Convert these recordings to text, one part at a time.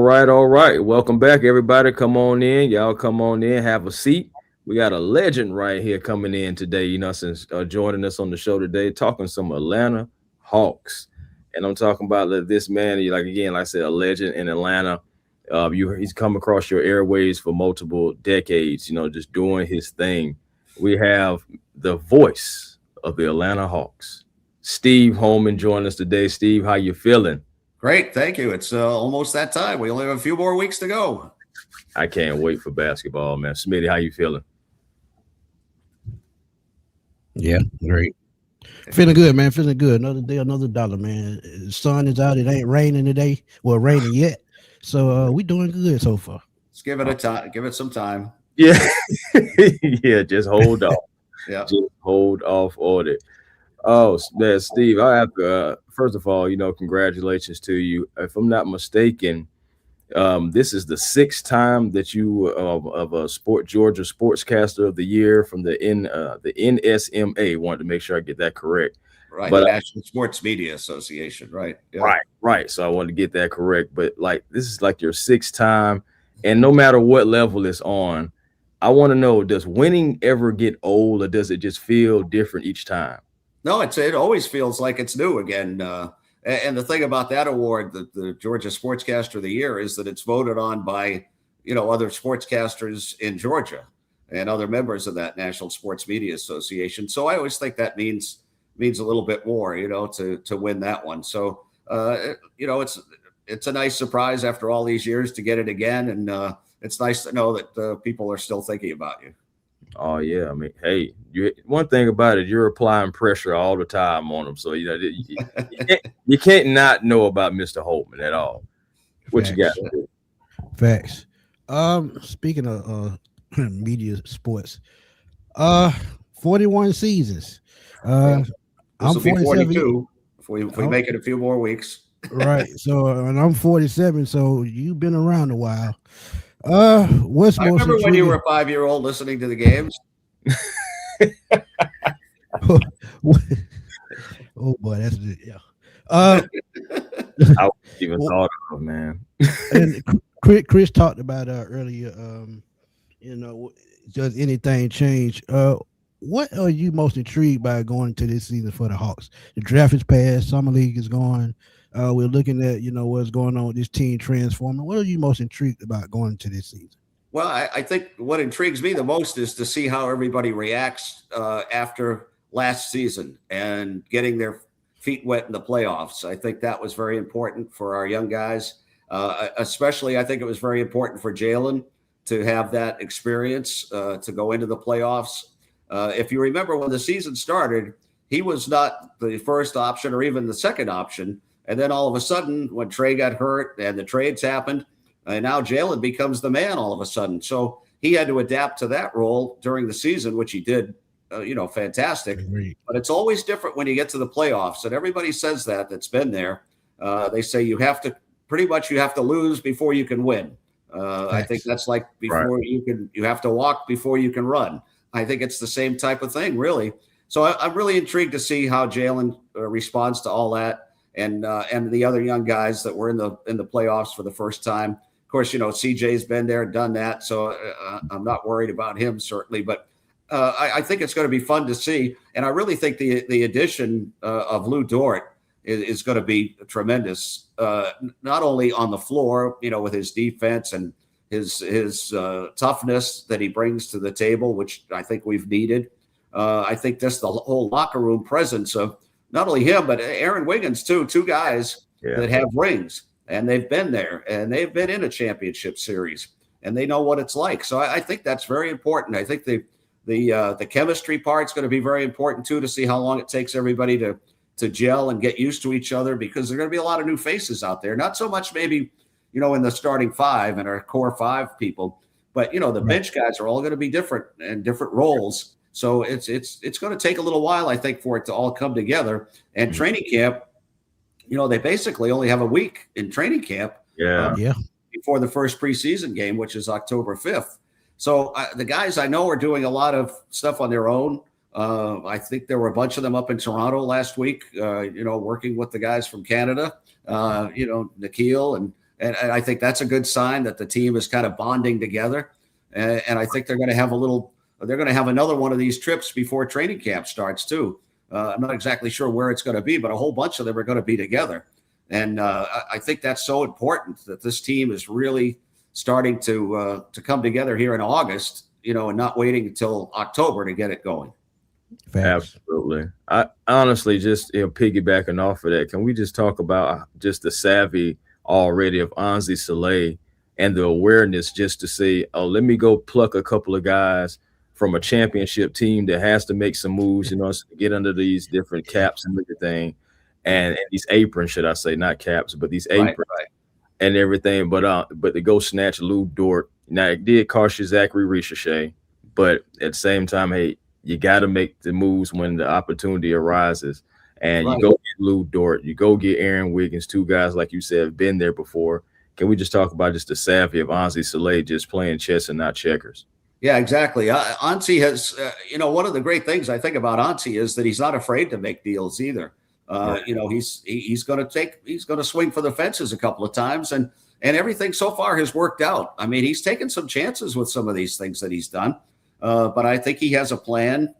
All right. Welcome back, everybody. Come on in. Y'all come on in, have a seat. We got a legend right here coming in today, since joining us on the show today, talking some Atlanta Hawks. And I'm talking about this man, again, like I said, a legend in Atlanta. He's come across your airways for multiple decades, just doing his thing. We have the voice of the Atlanta Hawks, Steve Holman, joining us today. Steve, how you feeling? Great, thank you. It's almost that time. We only have a few more weeks to go. I can't wait for basketball, man. Smitty, how you feeling? Yeah, great. Feeling good, man. Feeling good. Another day, another dollar, man. The sun is out. It ain't raining today. Well, raining yet. So we doing good so far. Let's give it a time. Give it some time. Yeah. Yeah, just hold off. Yeah. Just hold off on it. Oh, man, Steve, I have to, first of all, congratulations to you. If I'm not mistaken, this is the sixth time that you of a Georgia Sportscaster of the Year from the NSMA. Wanted to make sure I get that correct. Right, but National Sports Media Association, right? Yeah. Right. So I wanted to get that correct. But this is like your sixth time, and no matter what level it's on, I want to know: does winning ever get old, or does it just feel different each time? No, it always feels like it's new again. And the thing about that award, the Georgia Sportscaster of the Year, is that it's voted on by, other sportscasters in Georgia and other members of that National Sports Media Association. So I always think that means a little bit more, to win that one. So, it's a nice surprise after all these years to get it again. And it's nice to know that people are still thinking about you. Oh yeah, I mean, hey, one thing about it, you're applying pressure all the time on them, so you can't not know about Mr. Holman at all. What Facts. you got to do? Facts. Speaking of media sports, 41 seasons. I'm 42. If we make it a few more weeks. Right. So, and I'm 47. So you've been around a while. What's I most remember when intriguing? you were a 5-year-old listening to the games. Oh boy, that's it. Yeah. I wouldn't even thought of it, man. And Chris talked about earlier. Does anything change? What are you most intrigued by going into this season for the Hawks? The draft is passed. Summer league is going. We're looking at what's going on with this team transforming. What are you most intrigued about going into this season? Well, I think what intrigues me the most is to see how everybody reacts after last season and getting their feet wet in the playoffs. I think that was very important for our young guys. Especially, I think it was very important for Jalen to have that experience to go into the playoffs. If you remember when the season started, he was not the first option or even the second option. And then all of a sudden, when Trae got hurt and the trades happened, and now Jalen becomes the man all of a sudden. So he had to adapt to that role during the season, which he did, fantastic. Agreed. But it's always different when you get to the playoffs. And everybody says that's been there. They say you have to lose before you can win. I think that's like before you have to walk before you can run. I think it's the same type of thing, really. So I'm really intrigued to see how Jalen responds to all that. And the other young guys that were in the playoffs for the first time. Of course, CJ's been there, done that, so I'm not worried about him certainly. But I think it's going to be fun to see, and I really think the addition of Lou Dort is going to be tremendous. Not only on the floor, with his defense and his toughness that he brings to the table, which I think we've needed. I think just the whole locker room presence of not only him, but Aaron Wiggins, too. Two guys that have rings, and they've been there, and they've been in a championship series, and they know what it's like. So I think that's very important. I think the chemistry part's going to be very important, too, to see how long it takes everybody to gel and get used to each other, because there are going to be a lot of new faces out there. Not so much maybe, in the starting five and our core five people, but, the bench guys are all going to be different and different roles. So it's going to take a little while, I think, for it to all come together. And training camp, they basically only have a week in training camp before the first preseason game, which is October 5th. So the guys I know are doing a lot of stuff on their own. I think there were a bunch of them up in Toronto last week, working with the guys from Canada, Nikhil And I think that's a good sign that the team is kind of bonding together. And I think they're going to have another one of these trips before training camp starts too. I'm not exactly sure where it's going to be, but a whole bunch of them are going to be together. And I think that's so important that this team is really starting to come together here in August, and not waiting until October to get it going. Absolutely. I honestly just piggybacking off of that, can we just talk about just the savvy already of Anzi Saleh and the awareness just to say, oh, let me go pluck a couple of guys from a championship team that has to make some moves, get under these different caps and everything, and these aprons, should I say, not caps, but these aprons and everything. But to go snatch Lou Dort. Now it did cost you Zachary Ricochet, but at the same time, hey, you got to make the moves when the opportunity arises. And you go get Lou Dort, you go get Aaron Wiggins, two guys, like you said, have been there before. Can we just talk about just the savvy of Anzi Saleh just playing chess and not checkers? Yeah, exactly. Anzi has, one of the great things I think about Anzi is that he's not afraid to make deals either. He's going to swing for the fences a couple of times, and everything so far has worked out. I mean, he's taken some chances with some of these things that he's done. But I think he has a plan.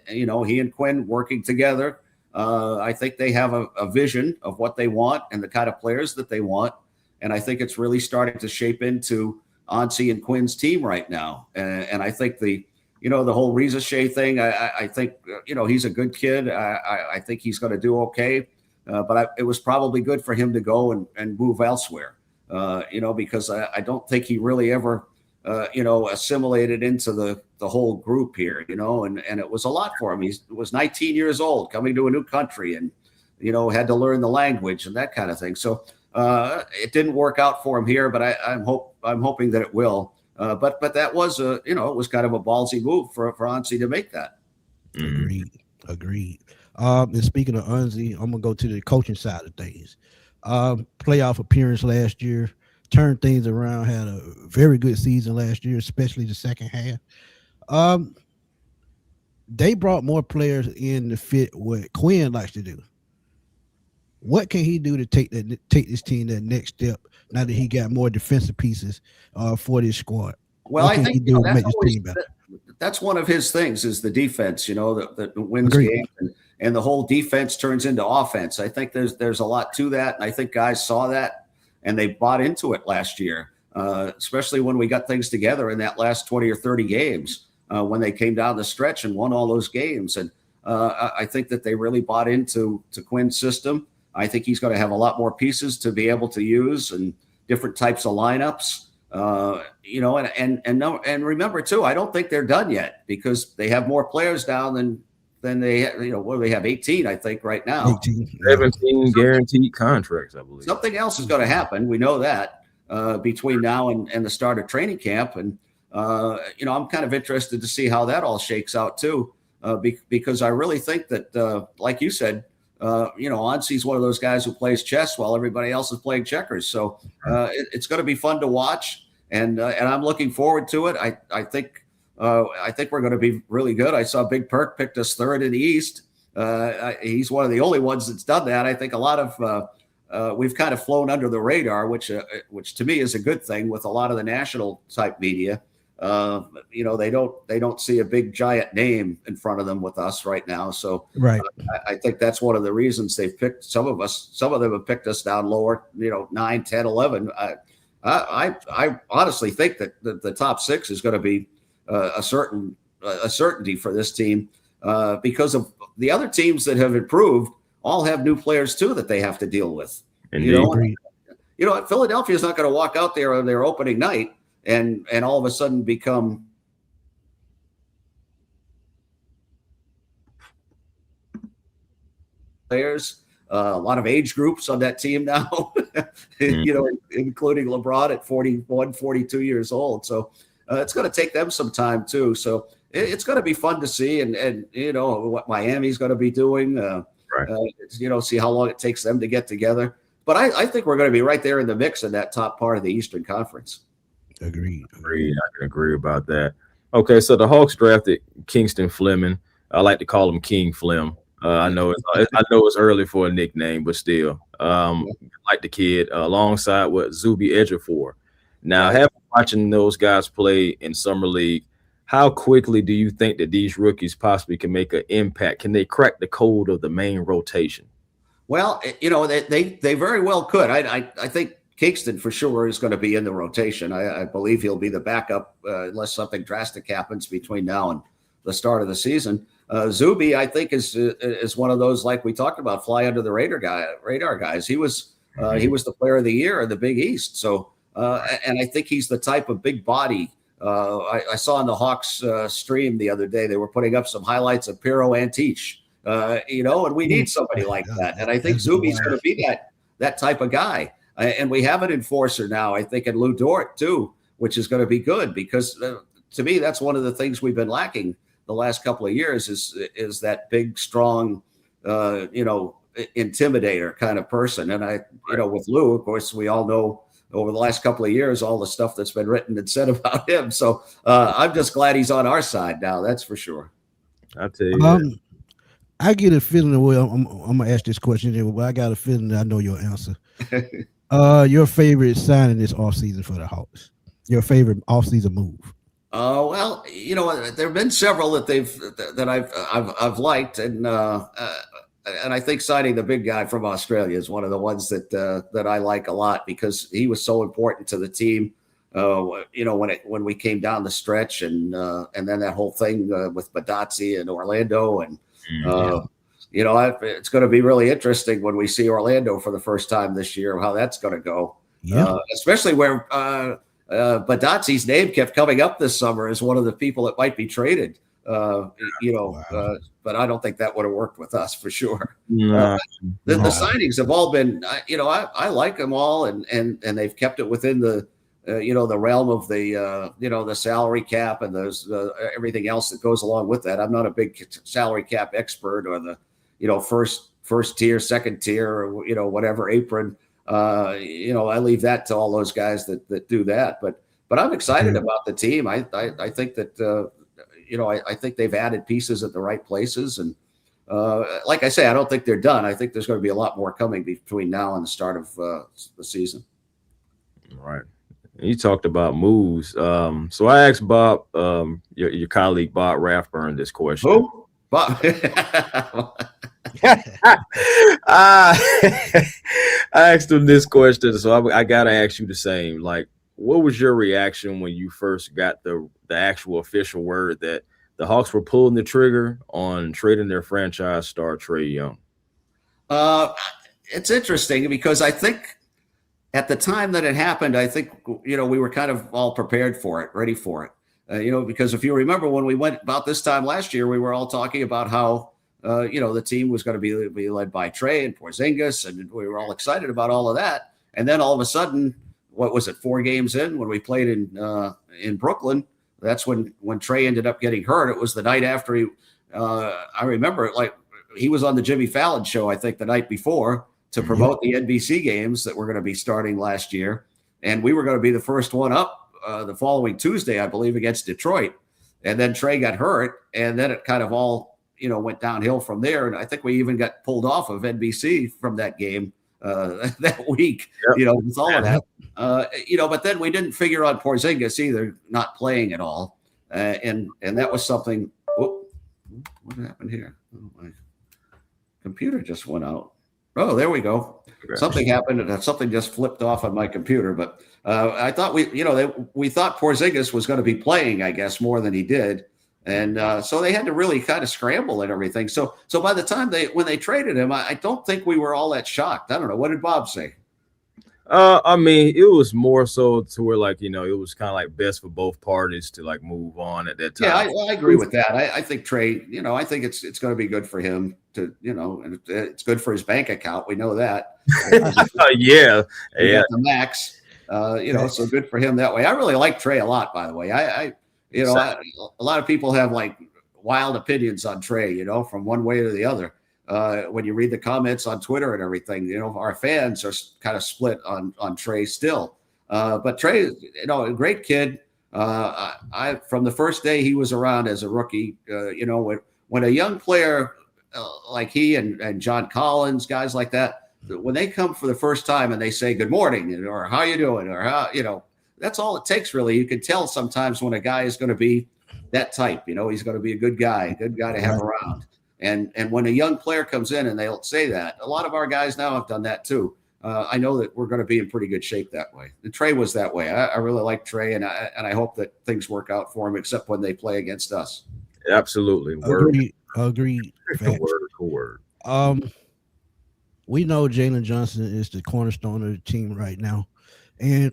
He and Quinn working together. I think they have a vision of what they want and the kind of players that they want. And I think it's really starting to shape into Anzi and Quinn's team right now. And I think the whole Ricochet thing, I think, he's a good kid. I think he's going to do okay. But it was probably good for him to go and move elsewhere, because I don't think he really ever assimilated into the whole group here, and it was a lot for him. He was 19 years old, coming to a new country, and had to learn the language and that kind of thing. So it didn't work out for him here, but I'm hoping that it will. But that was it was kind of a ballsy move for Anzi to make that. Agreed. And speaking of Anzi, I'm gonna go to the coaching side of things. Playoff appearance last year. Turned things around, had a very good season last year, especially the second half. They brought more players in to fit what Quinn likes to do. What can he do to take this team to the next step now that he got more defensive pieces for this squad? Well, I think that's one of his things is the defense, that wins games, and the whole defense turns into offense. I think there's a lot to that, and I think guys saw that. And they bought into it last year, especially when we got things together in that last 20 or 30 games when they came down the stretch and won all those games. And I think that they really bought into Quinn's system. I think he's going to have a lot more pieces to be able to use and different types of lineups. And remember too, I don't think they're done yet because they have more players down than they, what do they have? 18, I think, right now. 17 guaranteed contracts, I believe. Something else is going to happen. We know that between now and the start of training camp. And, I'm kind of interested to see how that all shakes out too, because I really think that, like you said, Anzi's one of those guys who plays chess while everybody else is playing checkers. So it's going to be fun to watch. And I'm looking forward to it. I think we're going to be really good. I saw Big Perk picked us third in the East. He's one of the only ones that's done that. I think a lot of we've kind of flown under the radar, which to me is a good thing with a lot of the national type media. They don't see a big giant name in front of them with us right now. So I think that's one of the reasons they've picked some of them have picked us down lower, 9, 10, 11. I honestly think that the top 6 is going to be a certainty for this team because of the other teams that have improved all have new players too that they have to deal with. Philadelphia is not going to walk out there on their opening night and all of a sudden become players. A lot of age groups on that team now, including LeBron at 41, 42 years old. So it's going to take them some time too. So it's going to be fun to see and what Miami's going to be doing, see how long it takes them to get together. But I think we're going to be right there in the mix in that top part of the Eastern Conference. Agreed. I can agree about that. Okay, so the Hawks drafted Kingston Fleming. I like to call him King Flem. I know it's early for a nickname, but still, a like the kid, alongside what Zuby Ejiofor. Now, Right. having watching those guys play in summer league, how quickly do you think that these rookies possibly can make an impact? Can they crack the code of the main rotation? Well, they very well could. I think Kingston for sure is going to be in the rotation. I believe he'll be the backup unless something drastic happens between now and the start of the season. Zuby, I think, is one of those, like we talked about, fly under the radar guys. He was the player of the year in the Big East. So and I think he's the type of big body. I saw on the Hawks stream the other day, they were putting up some highlights of Pero Antich. And we need somebody like that. And I think Zuby's going to be that type of guy. And we have an enforcer now, I think, in Lou Dort too, which is going to be good because to me, that's one of the things we've been lacking the last couple of years is that big, strong, intimidator kind of person. And with Lou, of course, we all know over the last couple of years, all the stuff that's been written and said about him. So I'm just glad he's on our side now. That's for sure. I'll tell you. I get a feeling the way I'm gonna ask this question, but I got a feeling that I know your answer. Your favorite signing this offseason for the Hawks? Your favorite offseason move? Well, there have been several that I've liked, and I think signing the big guy from Australia is one of the ones that I like a lot because he was so important to the team. When we came down the stretch, and then that whole thing with Badazzi and Orlando, and it's going to be really interesting when we see Orlando for the first time this year, how that's going to go. Yeah. Especially where Badazzi's name kept coming up this summer as one of the people that might be traded. Wow. But I don't think that would have worked with us for sure. The signings have all been, I like them all, and they've kept it within the realm of the salary cap and those everything else that goes along with that. I'm not a big salary cap expert or the first tier, second tier, or whatever apron. I leave that to all those guys that do that. But I'm excited about the team. I think that I think they've added pieces at the right places, and like I say, I don't think they're done. I think there's going to be a lot more coming between now and the start of the season. All right. You talked about moves. So I asked Bob, your colleague Bob Rathburn, this question. Who? Bob. I asked him this question, so I gotta ask you the same. Like, what was your reaction when you first got the actual official word that the Hawks were pulling the trigger on trading their franchise star Trae Young? It's interesting because I think at the time that it happened, I think, we were kind of all prepared for it, ready for it. Because if you remember when we went about this time last year, we were all talking about how, the team was going to be led by Trae and Porzingis, and we were all excited about all of that. And then all of a sudden, what was it, 4 games in when we played in Brooklyn, that's when Trae ended up getting hurt. It was the night after I remember, like, he was on the Jimmy Fallon show, I think, the night before, to promote the NBC games that were going to be starting last year. And we were going to be the first one up the following Tuesday, I believe, against Detroit. And then Trae got hurt, and then it kind of all, went downhill from there. And I think we even got pulled off of NBC from that game that week, with all of that. But then we didn't figure out Porzingis either, not playing at all. And that was something. Whoop, what happened here? Oh, my computer just went out. Oh, there we go. Something happened, and something just flipped off on my computer. But I thought we thought Porzingis was going to be playing, I guess, more than he did, and so they had to really kind of scramble and everything. So by the time when they traded him, I don't think we were all that shocked. I don't know. What did Bob say? I mean, it was more so to where, like, it was kind of like best for both parties to like move on at that time. Yeah, I agree with that. I think Trae, I think it's going to be good for him to, and it's good for his bank account. We know that. Yeah. The max, so good for him that way. I really like Trae a lot, by the way. A lot of people have like wild opinions on Trae, from one way to the other. When you read the comments on Twitter and everything, our fans are kind of split on Trae still. But Trae, a great kid. I from the first day he was around as a rookie, when a young player like he and John Collins, guys like that, when they come for the first time and they say good morning or how you doing or how, that's all it takes really. You can tell sometimes when a guy is going to be that type, he's going to be a good guy to have around. And when a young player comes in and they'll say that, a lot of our guys now have done that too. I know that we're going to be in pretty good shape that way. And Trae was that way. I really like Trae, and I hope that things work out for him, except when they play against us. Absolutely. Agreed. Word. We know Jalen Johnson is the cornerstone of the team right now. And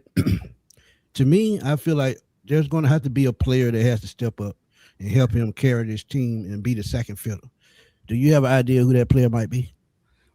to me, I feel like there's going to have to be a player that has to step up and help him carry this team and be the second fiddle. Do you have an idea who that player might be?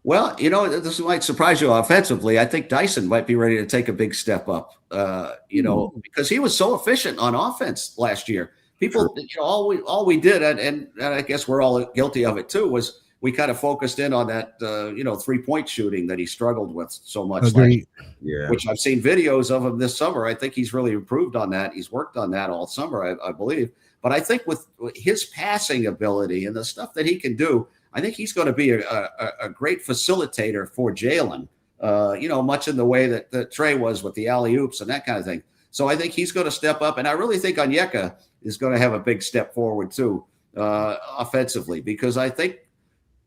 Well, this might surprise you offensively. I think Dyson might be ready to take a big step up, because he was so efficient on offense last year. People, all we did, and I guess we're all guilty of it too, was we kind of focused in on that, 3-point shooting that he struggled with so much. Which I've seen videos of him this summer. I think he's really improved on that. He's worked on that all summer, I believe. But I think with his passing ability and the stuff that he can do, I think he's going to be a great facilitator for Jalen, much in the way that Trae was with the alley-oops and that kind of thing. So I think he's going to step up. And I really think Onyeka is going to have a big step forward too, offensively, because I think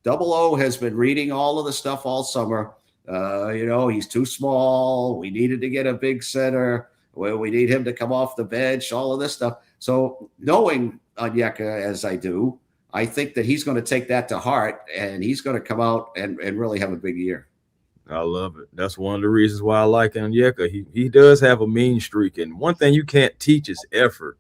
Double O has been reading all of the stuff all summer. He's too small. We needed to get a big center. We need him to come off the bench, all of this stuff. So knowing Onyeka as I do, I think that he's going to take that to heart, and he's going to come out and really have a big year. I love it. That's one of the reasons why I like Onyeka. He does have a mean streak, and one thing you can't teach is effort.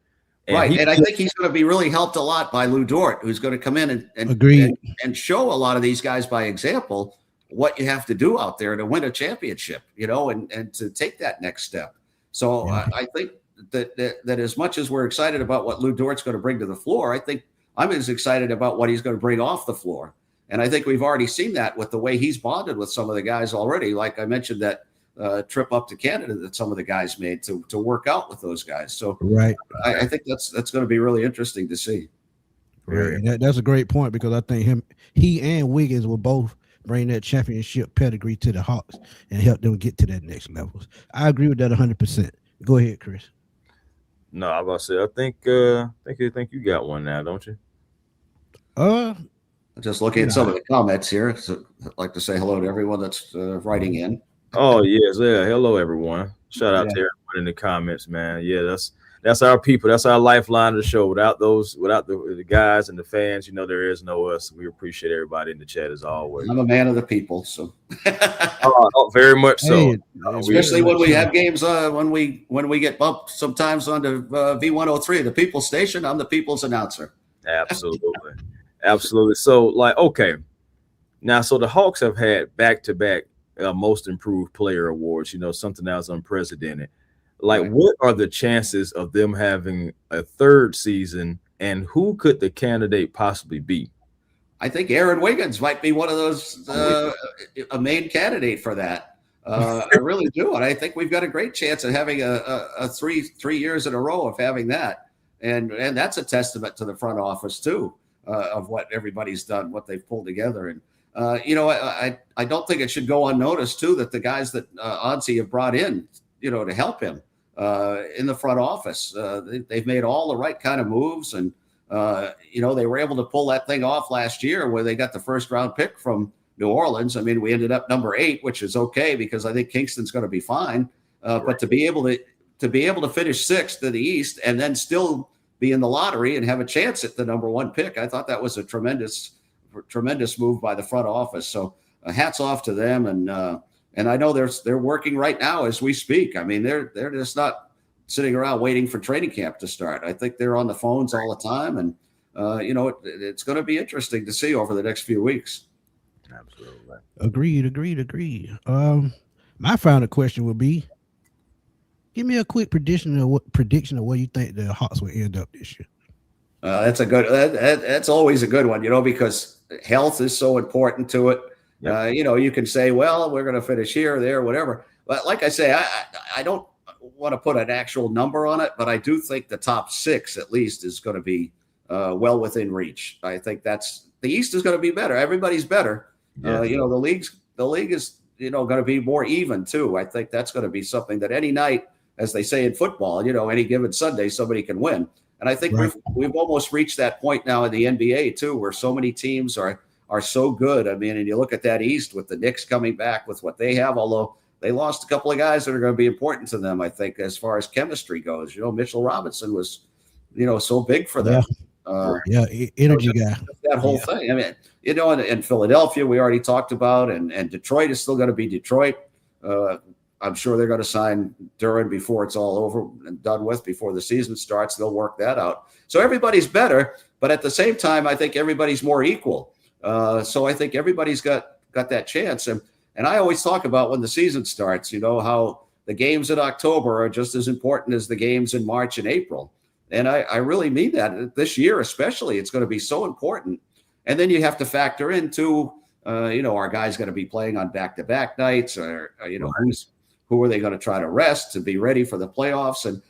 And I think he's going to be really helped a lot by Lou Dort, who's going to come in and show a lot of these guys by example what you have to do out there to win a championship, and to take that next step. So I think that as much as we're excited about what Lou Dort's going to bring to the floor, I think I'm as excited about what he's going to bring off the floor. And I think we've already seen that with the way he's bonded with some of the guys already. Like I mentioned, that trip up to Canada that some of the guys made to work out with those guys. So I think that's going to be really interesting to see. Right. And that's a great point, because I think he and Wiggins will both bring that championship pedigree to the Hawks and help them get to that next level. I agree with that 100%. Go ahead, Chris. No, I was about to say, I think you got one now, don't you? Just looking at some of the comments here. So I'd like to say hello to everyone that's writing in. Oh, yes. Yeah. Hello, everyone. Shout out to everyone in the comments, man. Yeah, that's our people. That's our lifeline of the show. Without the guys and the fans, there is no us. We appreciate everybody in the chat as always. I'm a man of the people, so very much so. Especially when we have games, when we get bumped sometimes onto V103, the People's Station. I'm the People's announcer. Absolutely. Absolutely. So, okay. Now, so the Hawks have had back-to-back most improved player awards, something that was unprecedented. What are the chances of them having a third season, and who could the candidate possibly be? I think Aaron Wiggins might be one of those, a main candidate for that. I really do. And I think we've got a great chance of having a 3 years in a row of having that. And that's a testament to the front office too, of what everybody's done, what they've pulled together. And, I don't think it should go unnoticed too, that the guys that Onsi have brought in, to help him in the front office, they've made all the right kind of moves. And, they were able to pull that thing off last year where they got the first round pick from New Orleans. I mean, we ended up number 8, which is okay because I think Kingston's going to be fine. But to be able to finish 6th in the East and then still be in the lottery and have a chance at the number 1 pick, I thought that was a tremendous move by the front office. So hats off to them. And I know they're working right now as we speak. I mean, they're just not sitting around waiting for training camp to start. I think they're on the phones all the time. And, it's going to be interesting to see over the next few weeks. Absolutely. Agreed. My final question would be, give me a quick prediction of where you think the Hawks will end up this year. That's always a good one, because health is so important to it. Yep. You can say, well, we're going to finish here, there, whatever. But like I say, I don't want to put an actual number on it, but I do think the top 6 at least is going to be well within reach. I think the East is going to be better. Everybody's better. Yeah. The league is going to be more even too. I think that's going to be something that any night, as they say in football, any given Sunday, somebody can win. And I think we've almost reached that point now in the NBA too, where so many teams are so good. I mean, and you look at that East with the Knicks coming back with what they have, although they lost a couple of guys that are going to be important to them, I think, as far as chemistry goes. Mitchell Robinson was, so big for them. Energy guy. That whole thing. I mean, in Philadelphia, we already talked about, and Detroit is still going to be Detroit. I'm sure they're going to sign Duran before it's all over and done with, before the season starts. They'll work that out. So everybody's better, but at the same time, I think everybody's more equal. So I think everybody's got that chance. And I always talk about when the season starts, how the games in October are just as important as the games in March and April. And I really mean that. This year especially, it's going to be so important. And then you have to factor into, our guys going to be playing on back-to-back nights, or who are they going to try to rest to be ready for the playoffs? And,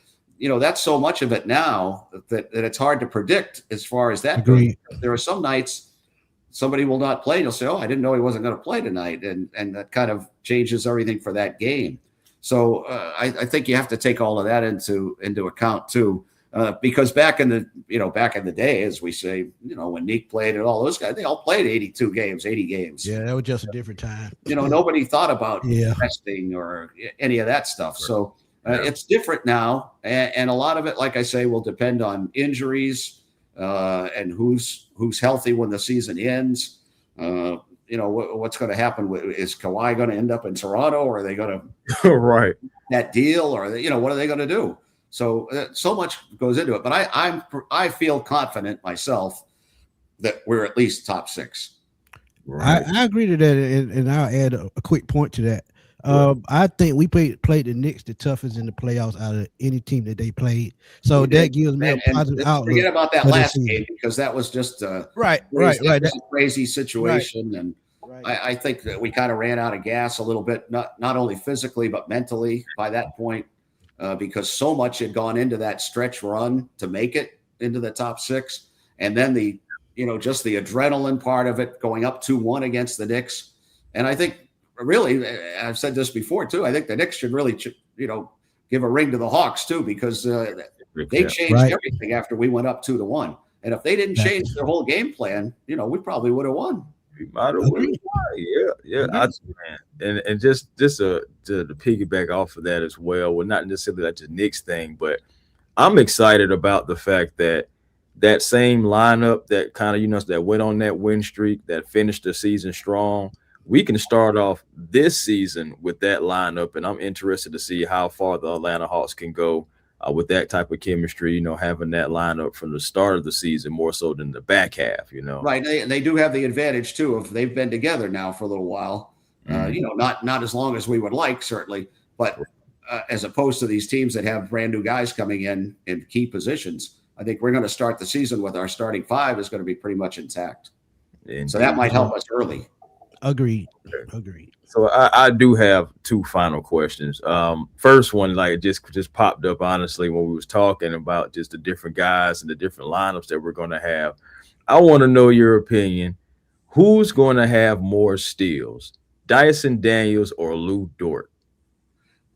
that's so much of it now that it's hard to predict as far as that goes. There are some nights somebody will not play. You'll say, oh, I didn't know he wasn't going to play tonight. And that kind of changes everything for that game. So I think you have to take all of that into account too. Because back in the day, as we say, when Nick played and all those guys, they all played 82 games, 80 games. Yeah, that was just a different time. Nobody thought about resting or any of that stuff. So it's different now. And a lot of it, like I say, will depend on injuries and who's healthy when the season ends. What's going to happen? Is Kawhi going to end up in Toronto, or are they going to that deal, or what are they going to do? So much goes into it, but I feel confident myself that we're at least top 6. Right. I agree to that, and I'll add a quick point to that. I think we played the Knicks the toughest in the playoffs out of any team that they played. So that gives me a positive outlook. Forget about that last game, because that was just a crazy situation, right. And I think that we kind of ran out of gas a little bit, not only physically but mentally by that point. Because so much had gone into that stretch run to make it into the top 6. And then just the adrenaline part of it, going up 2-1 against the Knicks. And I think really, I've said this before too, I think the Knicks should really, give a ring to the Hawks too, because they changed everything after we went up 2-1. And if they didn't change their whole game plan, we probably would have won. We might have won. Yeah. And just to piggyback off of that as well, not necessarily like the Knicks thing, but I'm excited about the fact that same lineup that kind of, that went on that win streak, that finished the season strong, we can start off this season with that lineup. And I'm interested to see how far the Atlanta Hawks can go with that type of chemistry, having that lineup from the start of the season more so than the back half, Right. They do have the advantage too of they've been together now for a little while. Not as long as we would like, certainly, but as opposed to these teams that have brand new guys coming in key positions, I think we're going to start the season with our starting 5 is going to be pretty much intact. So that might help us early. Agreed. So I do have 2 final questions. First one, just popped up honestly when we was talking about just the different guys and the different lineups that we're going to have. I want to know your opinion. Who's going to have more steals, Dyson Daniels or Lou Dort?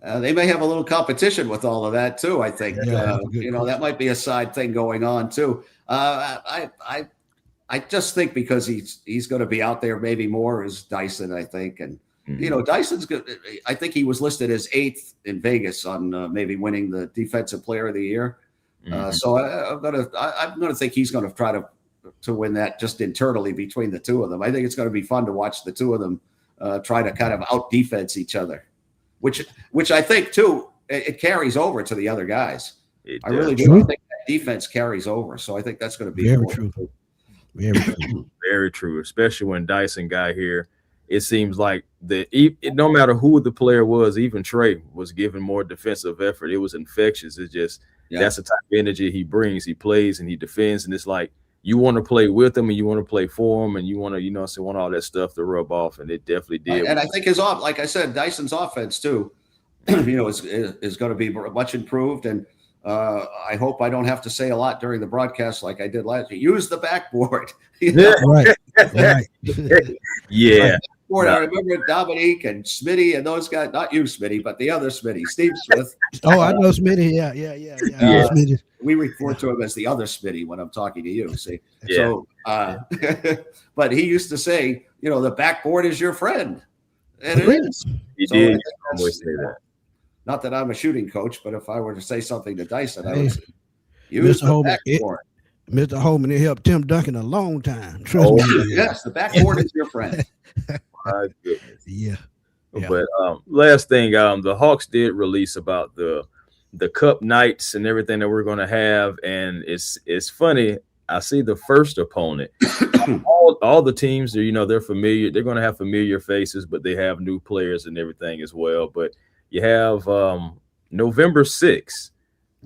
They may have a little competition with all of that too. I think that might be a side thing going on too. I just think because he's going to be out there maybe more as Dyson, I think. And, Dyson's good. I think he was listed as 8th in Vegas on maybe winning the Defensive Player of the Year. So I'm going to think he's going to try to win that just internally between the two of them. I think it's going to be fun to watch the two of them try to kind of out defense each other, which I think too, it carries over to the other guys. I really do. I think that defense carries over. So I think that's going to be very true. Very true, especially when Dyson got here. It seems like no matter who the player was, even Trae was giving more defensive effort. It was infectious. It's just that's the type of energy he brings. He plays and he defends, and it's like you want to play with him and you want to play for him and you want to, want all that stuff to rub off, and it definitely did. And I think like I said, Dyson's offense too, is going to be much improved. And I hope I don't have to say a lot during the broadcast like I did last year. Use the backboard. Right. Yeah. Boy, I remember Dominique and Smitty and those guys. Not you, Smitty, but the other Smitty, Steve Smith. Oh, I know Smitty. Yeah. Smitty. We refer to him as the other Smitty when I'm talking to you. See, Yeah. so but he used to say, the backboard is your friend, and it is. He So did always say that. Not that I'm a shooting coach, but if I were to say something to Dyson, I Hey, would say, use Mr. the Holman, backboard. Mr. Holman, it helped Tim Duncan a long time. Trust me. Yes, the backboard is your friend. My goodness. Yeah. But last thing, the Hawks did release about the cup nights and everything that we're going to have, and it's funny. I see the first opponent. all the teams are, they're familiar. They're going to have familiar faces, but they have new players and everything as well. But you have November 6th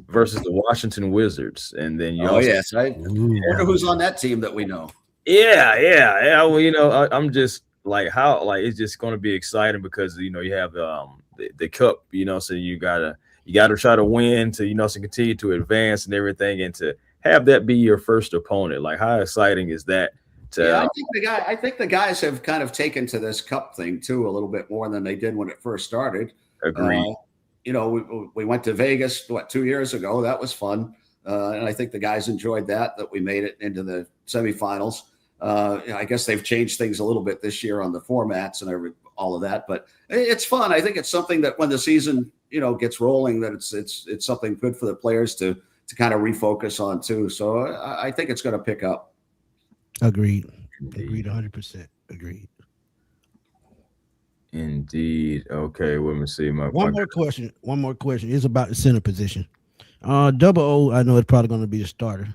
versus the Washington Wizards, and then you yes, I wonder who's on that team that we know. Yeah. Well, I'm just like it's just going to be exciting because you have the cup, so you gotta try to win to to continue to advance and everything, and to have that be your first opponent. Like, how exciting is that? I think the guys have kind of taken to this cup thing too a little bit more than they did when it first started. Agreed. We went to Vegas 2 years ago. That was fun, and I think the guys enjoyed that we made it into the semifinals. I guess they've changed things a little bit this year on the formats and all of that, but it's fun. I think it's something that when the season gets rolling, that it's something good for the players to kind of refocus on too. So I think it's going to pick up. Agreed 100%. Agreed. Indeed. Okay, let me see. One more question is about the center position. Double O, I know it's probably going to be a starter.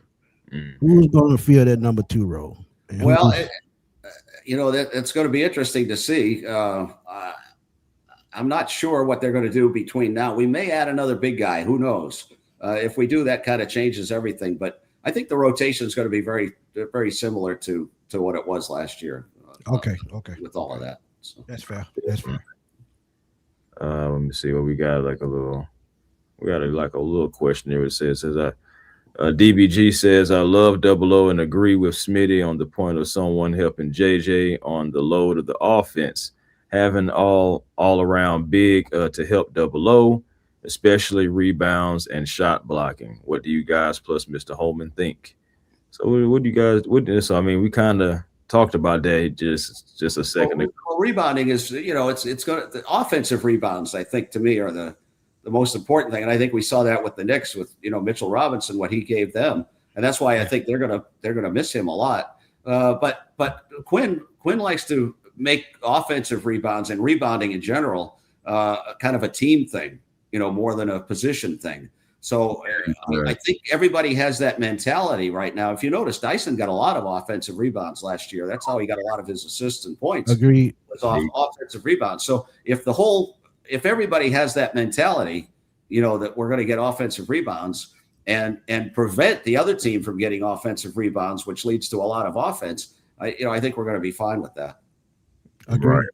Who's going to fill that number 2 role? Well, it's going to be interesting to see. I'm not sure what they're going to do between now. We may add another big guy. Who knows? If we do, that kind of changes everything. But I think the rotation is going to be very, very similar to what it was last year. Okay. With all of that. So. That's fair. Let me see what we got. We got a little question here. It says DBG says, I love Double O and agree with Smitty on the point of someone helping JJ on the load of the offense, having all around big to help Double O, especially rebounds and shot blocking. What do you guys plus Mr. Holman think? So what do you guys? So I mean, we kind of talked about that just a second ago. Well, rebounding is it's going to the offensive rebounds. I think to me are the most important thing, and I think we saw that with the Knicks with Mitchell Robinson, what he gave them, and that's why I think they're gonna miss him a lot. But Quinn likes to make offensive rebounds and rebounding in general kind of a team thing, more than a position thing. So I think everybody has that mentality right now. If you notice, Dyson got a lot of offensive rebounds last year. That's how he got a lot of his assists and points. Agreed. Was off offensive rebounds. So if everybody has that mentality, that we're going to get offensive rebounds and prevent the other team from getting offensive rebounds, which leads to a lot of offense, I think we're going to be fine with that. Agreed.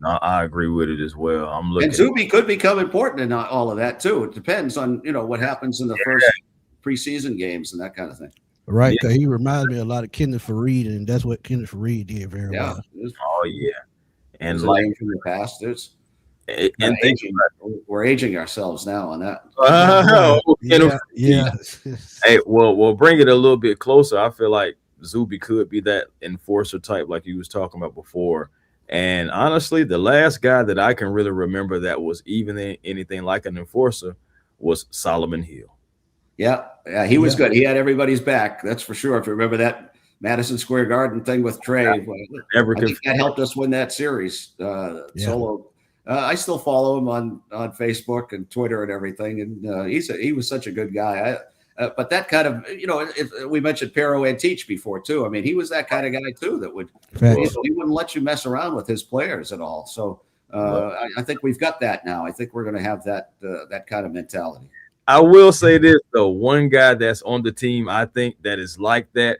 I agree with it as well. I'm looking. And Zuby could become important in all of that too. It depends on what happens in the first preseason games and that kind of thing. Right, because he reminds me a lot of Kenneth Faried, and that's what Kenneth Faried did very well. Oh yeah, and from the past, we're aging ourselves now on that. Yeah. Hey, we'll bring it a little bit closer. I feel like Zuby could be that enforcer type, like you was talking about before. And honestly, the last guy that I can really remember that was even anything like an enforcer was Solomon Hill. Yeah, he was good. He had everybody's back. That's for sure. If you remember that Madison Square Garden thing with Trae, I think that helped us win that series. Solo. I still follow him on Facebook and Twitter and everything, and he was such a good guy. But that kind of, we mentioned Pero Antich before too. I mean, he was that kind of guy too that he wouldn't let you mess around with his players at all. So I think we've got that now. I think we're going to have that kind of mentality. I will say this though, one guy that's on the team I think that is like that,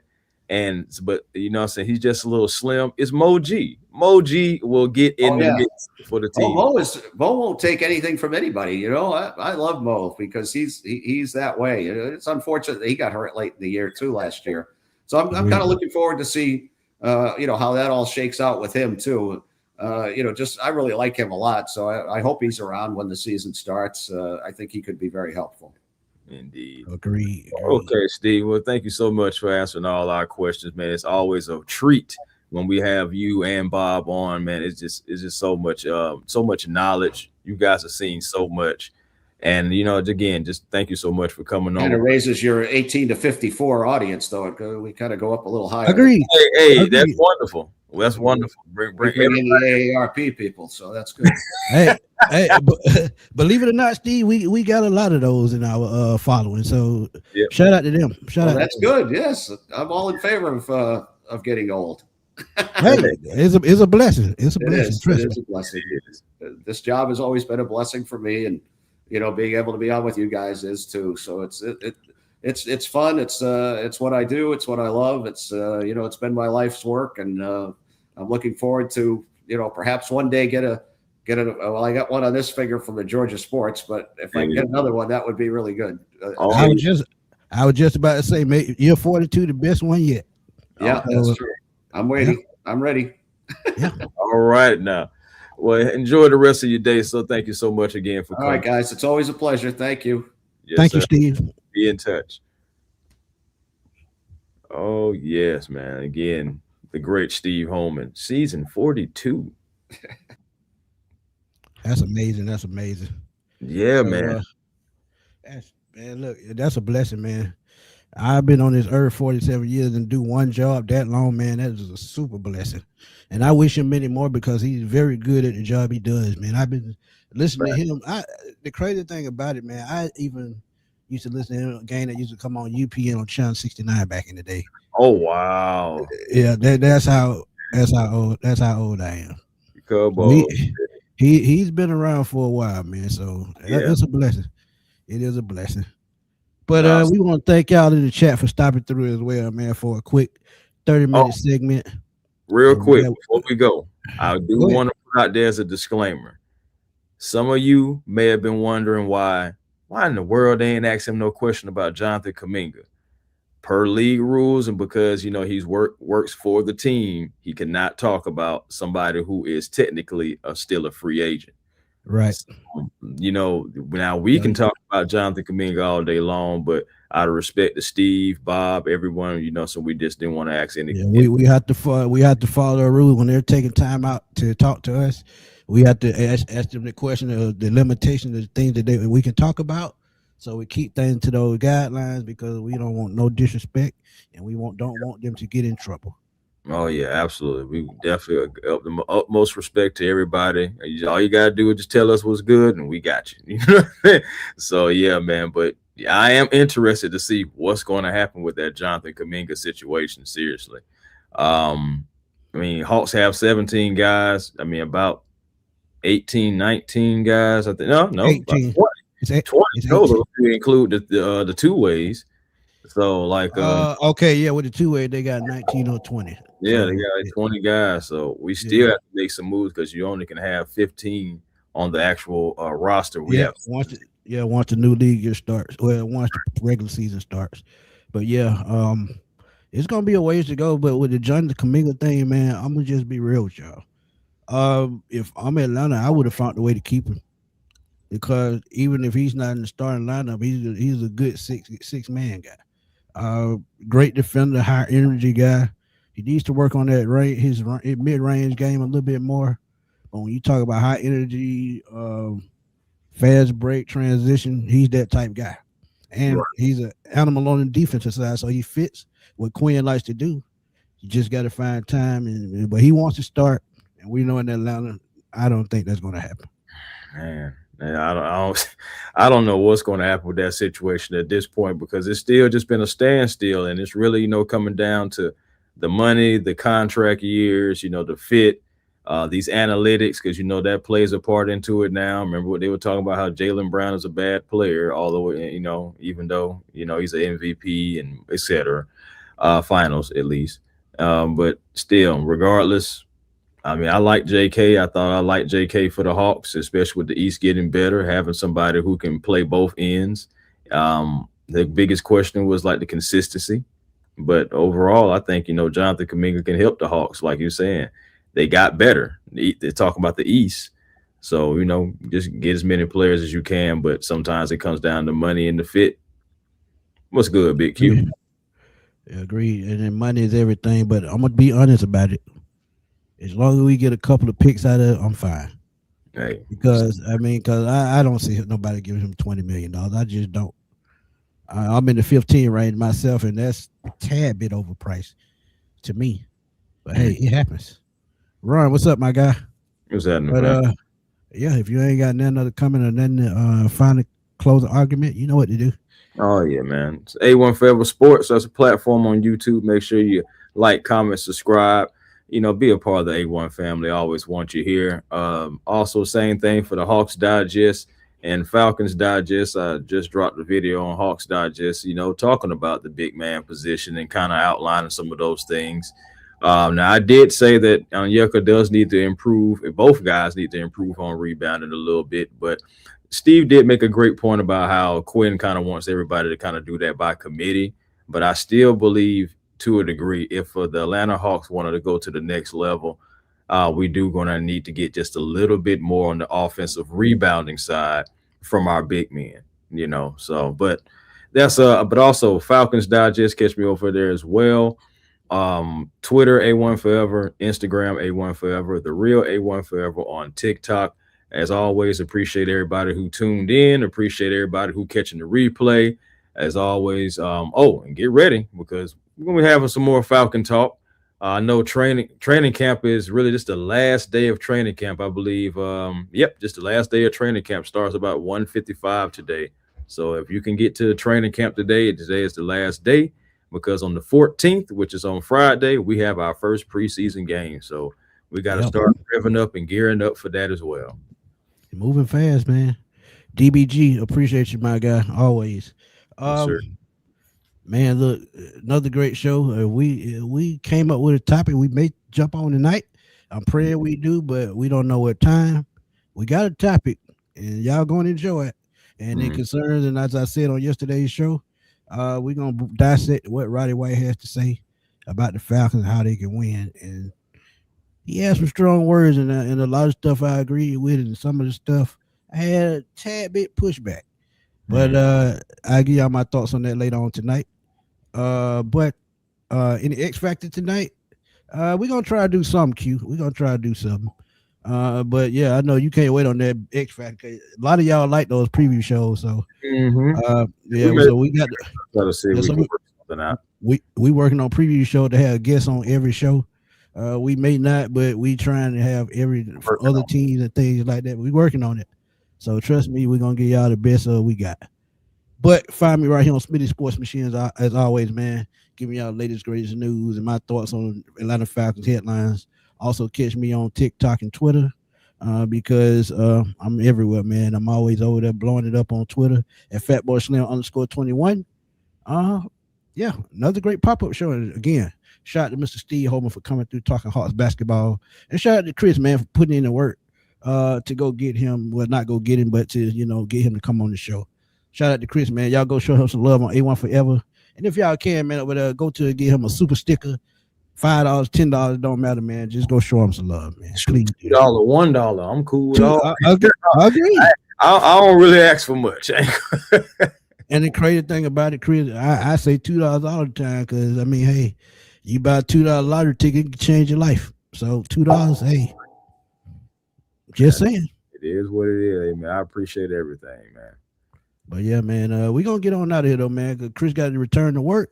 but he's just a little slim, is Mo G. Mo G will get in the mix for the team. Mo won't take anything from anybody. I love Mo because he's that way. It's unfortunate that he got hurt late in the year too last year. So I'm kind of looking forward to see how that all shakes out with him too. I really like him a lot. So I hope he's around when the season starts. I think he could be very helpful. Indeed. Agreed. Okay, Steve. Well, thank you so much for answering all our questions, man. It's always a treat when we have you and Bob on, man. It's just so much knowledge. You guys have seen so much. And again, just thank you so much for coming on. Kind of raises your 18 to 54 audience, though. We kind of go up a little higher. Agreed. Hey, Agreed. That's wonderful. Well, that's wonderful. Bring in the AARP people, so that's good. hey, believe it or not, Steve, we got a lot of those in our following. So shout out to them. Shout out. That's good. Yes, I'm all in favor of getting old. Hey, it's a blessing. It's a blessing. It is a blessing. This job has always been a blessing for me, and being able to be on with you guys is too. So it's fun. It's what I do. It's what I love. It's been my life's work, and I'm looking forward to perhaps one day get a. Well, I got one on this finger from the Georgia Sports, but if I can get another one, that would be really good. I was just about to say, mate, year 42, the best one yet. Yeah, that's true. I'm waiting. Yeah. I'm ready. Yeah. All right, now. Well, enjoy the rest of your day. So thank you so much again for coming. All right, guys. It's always a pleasure. Thank you. Yes, thank you, Steve. Be in touch. Oh, yes, man. Again, the great Steve Holman, season 42. That's amazing. That's amazing. Yeah, man. Look, that's a blessing, man. I've been on this earth 47 years and do one job that long, man. That is a super blessing. And I wish him many more because he's very good at the job he does, man. I've been listening to him. The crazy thing about it, man, I even used to listen to him, a game that used to come on UPN on Channel 69 back in the day. Oh, wow. Yeah, that's how old I am. He's been around for a while, man. So that's a blessing. It is a blessing. But we want to thank y'all in the chat for stopping through as well, man, for a quick 30-minute segment. Real quick, before we go, I do want to put out there as a disclaimer. Some of you may have been wondering why in the world they ain't asked him no question about Jonathan Kuminga. Per league rules, and because he's works for the team, he cannot talk about somebody who is technically still a free agent. Right. So, now we can talk about Jonathan Kuminga all day long, but out of respect to Steve, Bob, everyone, so we just didn't want to ask anything. Yeah, we have to follow a rule when they're taking time out to talk to us. We have to ask them the question of the limitations of the things that we can talk about. So we keep things to those guidelines because we don't want no disrespect, and we don't want them to get in trouble. Oh yeah, absolutely. We definitely have the utmost respect to everybody. All you gotta do is just tell us what's good, and we got you. So yeah, man. But I am interested to see what's going to happen with that Jonathan Kuminga situation. Seriously, Hawks have 17 guys. About 18, 19 guys. I think no, 18. 20 total if you include the two ways. So okay, yeah, with the two-way they got 19 or 20. Yeah, they got 20 guys. So we still have to make some moves because you only can have 15 on the actual roster. Once the new league year starts, once the regular season starts. But it's gonna be a ways to go. But with the Jonathan Kuminga thing, man, I'm gonna just be real with y'all. If I'm Atlanta, I would have found a way to keep him. Because even if he's not in the starting lineup, he's a good six man guy. Great defender, high energy guy. He needs to work on that his mid range game a little bit more. But when you talk about high energy, fast break transition, he's that type guy. And he's an animal on the defensive side, so he fits what Quinn likes to do. You just got to find time, but he wants to start, and we know in Atlanta, I don't think that's going to happen. Man. I don't know what's going to happen with that situation at this point because it's still just been a standstill, and it's really coming down to the money, the contract years, the fit, these analytics because that plays a part into it now. Remember what they were talking about how Jaylen Brown is a bad player, all the way even though he's an MVP and etc. Finals at least, but still, regardless. I like JK. I thought I liked JK for the Hawks, especially with the East getting better, having somebody who can play both ends. The biggest question was the consistency. But overall, I think, Jonathan Kuminga can help the Hawks. Like you're saying, they got better. They're talking about the East. So, just get as many players as you can. But sometimes it comes down to money and the fit. What's good, Big Q? Agreed. And then money is everything. But I'm going to be honest about it. As long as we get a couple of picks out of it, I'm fine. Hey. Because I don't see nobody giving him $20 million. I just don't. I'm in the 15 range myself, and that's a tad bit overpriced to me. But hey, it happens. Ron, what's up, my guy? What's happening, man? Yeah, if you ain't got nothing other coming or nothing find a closing argument, you know what to do. Oh yeah, man. It's A1 Forever Sports. That's a platform on YouTube. Make sure you like, comment, subscribe. Be a part of the A1 family. I always want you here. Also, same thing for the Hawks Digest and Falcons Digest. I just dropped a video on Hawks Digest, talking about the big man position and kind of outlining some of those things. Now, I did say that Onyeka does need to improve. Both guys need to improve on rebounding a little bit. But Steve did make a great point about how Quinn kind of wants everybody to kind of do that by committee. But I still believe, to a degree, if the Atlanta Hawks wanted to go to the next level, we do going to need to get just a little bit more on the offensive rebounding side from our big men, So, but that's but also Falcons Digest, catch me over there as well. Twitter A1 Forever, Instagram A1 Forever, the real A1 Forever on TikTok. As always, appreciate everybody who tuned in. Appreciate everybody who catching the replay. As always, and get ready because we're gonna be having some more Falcon talk. I know training camp is really just the last day of training camp, I believe. Just the last day of training camp starts about 1:55 today. So if you can get to the training camp today is the last day, because on the 14th, which is on Friday, we have our first preseason game. So we got to start revving up and gearing up for that as well. You're moving fast, man. DBG, appreciate you, my guy, always. Yes, man, look, another great show. We came up with a topic we may jump on tonight. I'm praying we do, but we don't know what time. We got a topic, and y'all going to enjoy it. And the concerns, and as I said on yesterday's show, we're going to dissect what Roddy White has to say about the Falcons and how they can win. And he has some strong words, and a lot of stuff I agree with, and some of the stuff I had a tad bit pushback. But I'll give y'all my thoughts on that later on tonight. But in the X Factor tonight, we're going to try to do something, Q. We're going to try to do something. But yeah, I know you can't wait on that X Factor. A lot of y'all like those preview shows, so so we got to see we can work something out. We working on preview show to have guests on every show. We may not, but we trying to have every other teams and things like that. We working on it, so trust me, we're gonna give y'all the best we got. But find me right here on Smitty Sports Machines as always, man. Giving y'all the latest, greatest news and my thoughts on Atlanta Falcons headlines. Also catch me on TikTok and Twitter because I'm everywhere, man. I'm always over there blowing it up on Twitter at FatBoySlam_21. Yeah, another great pop-up show. And again, shout out to Mr. Steve Holman for coming through talking Hawks basketball. And shout out to Chris, man, for putting in the work to go get him. Well, not go get him, but to, get him to come on the show. Shout out to Chris, man. Y'all go show him some love on A1 Forever. And if y'all can, man, over there, go to get him a super sticker. $5, $10, don't matter, man. Just go show him some love, man. Please. $2, $1. I'm cool with all. I agree. I don't really ask for much. And the crazy thing about it, Chris, I say $2 all the time because, hey, you buy a $2 lottery ticket, it can change your life. So $2, hey, just saying. It is what it is, man. I appreciate everything, man. But yeah, man, we're going to get on out of here, though, man, because Chris got to return to work.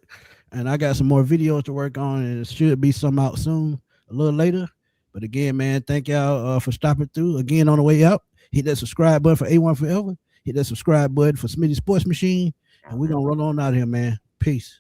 And I got some more videos to work on, and it should be some out soon, a little later. But again, man, thank y'all for stopping through. Again, on the way out, hit that subscribe button for A1 Forever. Hit that subscribe button for Smitty Sports Machine. And we're going to run on out of here, man. Peace.